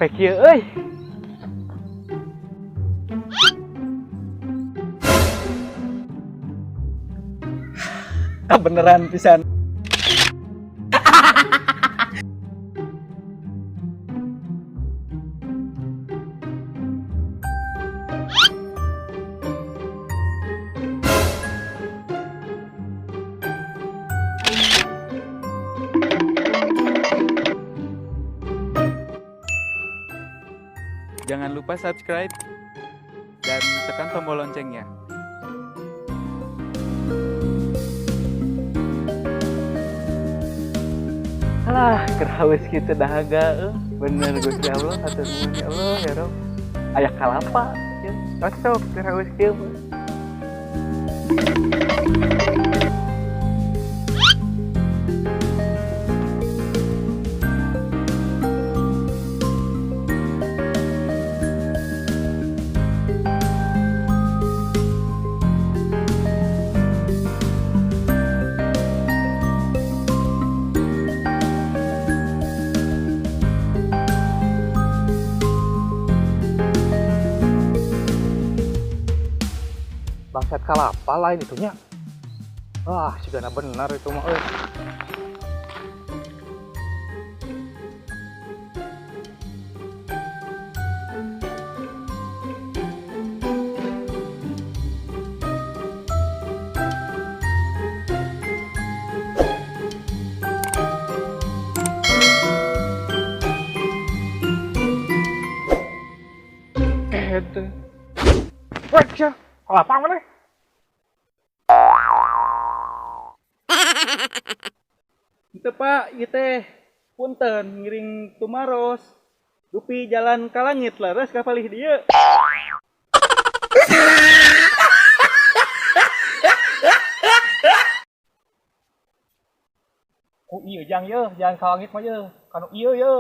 sampai kieu euy. Beneran pisan. Jangan lupa subscribe dan tekan tombol loncengnya. Alah, kerawis gitu dahaga. Bener Gusti Allah, hatur nuhun ya Allah ya Rob. Aya kalapa, ya. Cocok kerawis kieu. Bangsat kalapa lain itunya. Wah, sigana bener itu mah euy. Ede. Wah, sia, kalapa mana? Itu Pak, ieu teh punten ngiring tumaros. Dupi jalan ka langit leres ka palih dieu. Oh iya jang ye, jalan ka langit mah ye. Kanu ieu ye.